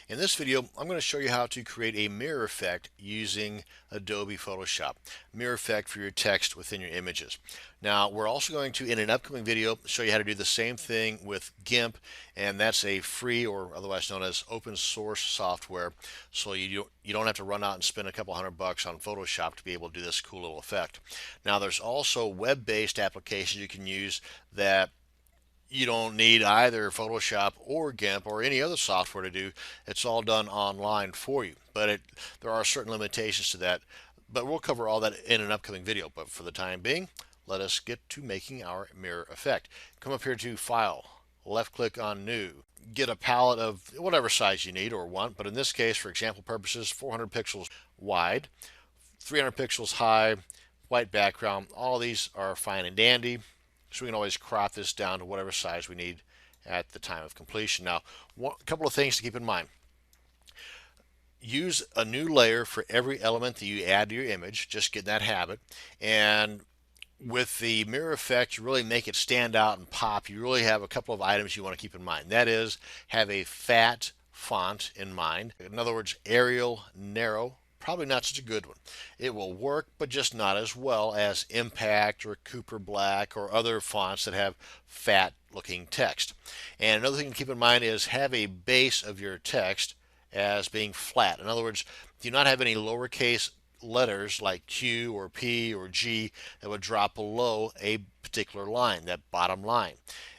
In this video, I'm going to show you how to create a mirror effect using Adobe Photoshop. Mirror effect for your text within your images. Now, we're also going to, in an upcoming video, show you how to do the same thing with GIMP, and that's a free or otherwise known as open source software. So you don't have to run out and spend a couple $100 on Photoshop to be able to do this cool little effect. Now, there's also web-based applications you can use that you don't need either Photoshop or GIMP or any other software to do. It's all done online for you. But there are certain limitations to that. But we'll cover all that in an upcoming video. But for the time being, let us get to making our mirror effect. Come up here to File, left click on New. Get a palette of whatever size you need or want. But in this case, for example purposes, 400 pixels wide, 300 pixels high, white background. All of these are fine and dandy. So we can always crop this down to whatever size we need at the time of completion. Now, a couple of things to keep in mind. Use a new layer for every element that you add to your image. Just get in that habit. And with the mirror effect, you really make it stand out and pop. You really have a couple of items you want to keep in mind. That is, have a fat font in mind. In other words, Arial narrow. Probably not such a good one. It will work, but just not as well as Impact or Cooper Black or other fonts that have fat looking text. And another thing to keep in mind is have a base of your text as being flat. In other words, do not have any lowercase letters like Q or P or G that would drop below a particular line, that bottom line.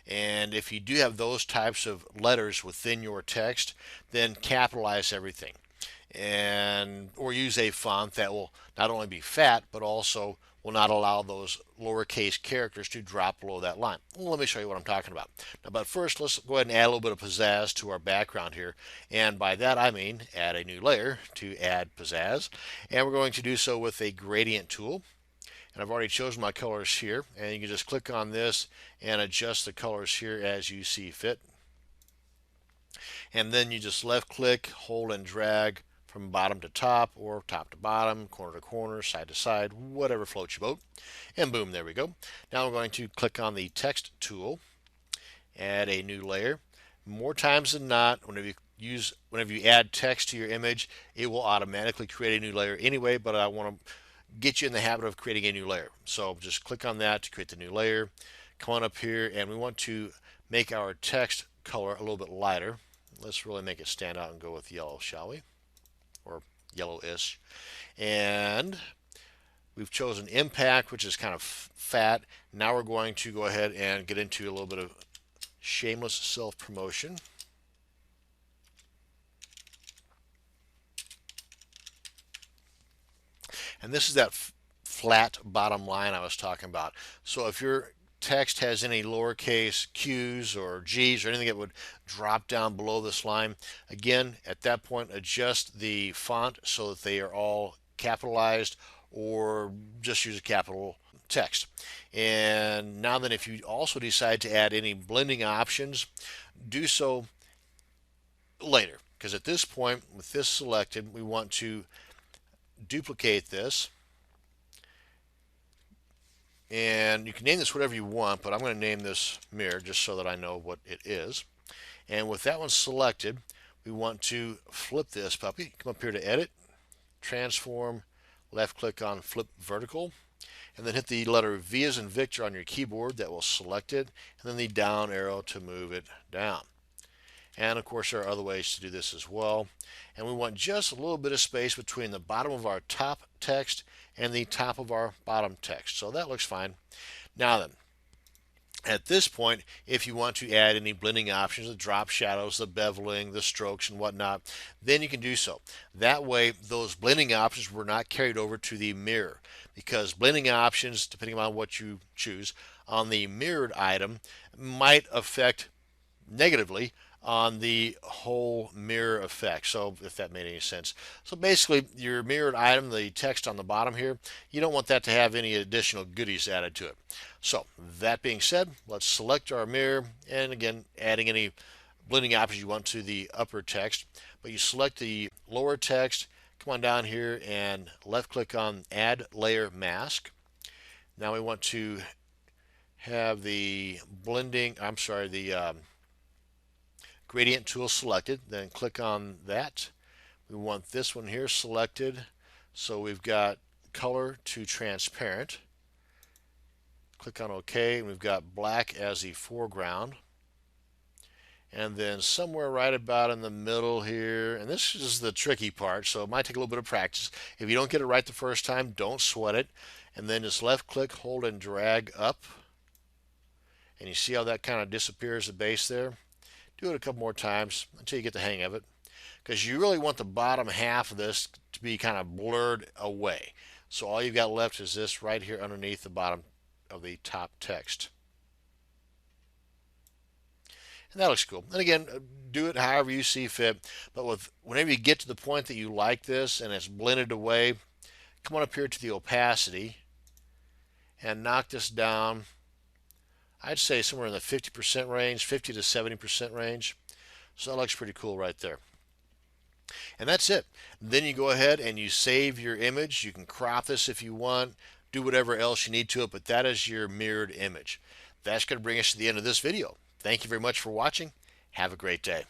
And if you do have those types of letters within your text, then capitalize everything or use a font that will not only be fat but also will not allow those lowercase characters to drop below that line. Well, let me show you what I'm talking about. Now, but first, let's go ahead and add a little bit of pizzazz to our background here. And by that, I mean add a new layer to add pizzazz. And we're going to do so with a gradient tool. And I've already chosen my colors here. And you can just click on this and adjust the colors here as you see fit. And then you just left click, hold and drag from bottom to top or top to bottom, corner to corner, side to side, whatever floats your boat. And boom, there we go. Now I'm going to click on the text tool, add a new layer. More times than not, whenever you add text to your image, it will automatically create a new layer anyway, but I want to get you in the habit of creating a new layer. So just click on that to create the new layer. Come on up here and we want to make our text color a little bit lighter. Let's really make it stand out and go with yellow, shall we? Or yellowish. And we've chosen Impact, which is kind of fat. Now we're going to go ahead and get into a little bit of shameless self-promotion. And this is that flat bottom line I was talking about. So if your text has any lowercase q's or g's or anything that would drop down below this line, again, at that point, adjust the font so that they are all capitalized or just use a capital text. And now then, if you also decide to add any blending options, do so later, because at this point, with this selected, we want to duplicate this. And you can name this whatever you want, but I'm going to name this mirror just so that I know what it is. And with that one selected, we want to flip this puppy. Come up here to Edit, Transform, left click on Flip Vertical, and then hit the letter V as in Victor on your keyboard. That will select it, and then the down arrow to move it down. And of course, there are other ways to do this as well. And we want just a little bit of space between the bottom of our top text and the top of our bottom text. So that looks fine. Now then, at this point, if you want to add any blending options, the drop shadows, the beveling, the strokes, and whatnot, then you can do so. That way, those blending options were not carried over to the mirror, because blending options, depending on what you choose, on the mirrored item might affect negatively on the whole mirror effect. So if that made any sense. So basically your mirrored item, the text on the bottom here, you don't want that to have any additional goodies added to it. So that being said, let's select our mirror, and again, adding any blending options you want to the upper text. But you select the lower text, come on down here and left click on Add Layer Mask. Now we want to have the gradient tool selected, then click on that. We want this one here selected, so we've got color to transparent. Click on OK, and we've got black as the foreground. And then somewhere right about in the middle here, and this is the tricky part, so it might take a little bit of practice. If you don't get it right the first time, don't sweat it. And then just left click, hold, and drag up. And you see how that kind of disappears the base there? Do it a couple more times until you get the hang of it, because you really want the bottom half of this to be kind of blurred away. So all you've got left is this right here underneath the bottom of the top text. And that looks cool. And again, do it however you see fit. But whenever you get to the point that you like this and it's blended away, come on up here to the opacity and knock this down. I'd say somewhere in the 50% range, 50 to 70% range. So that looks pretty cool right there. And that's it. Then you go ahead and you save your image. You can crop this if you want, do whatever else you need to it, but that is your mirrored image. That's going to bring us to the end of this video. Thank you very much for watching. Have a great day.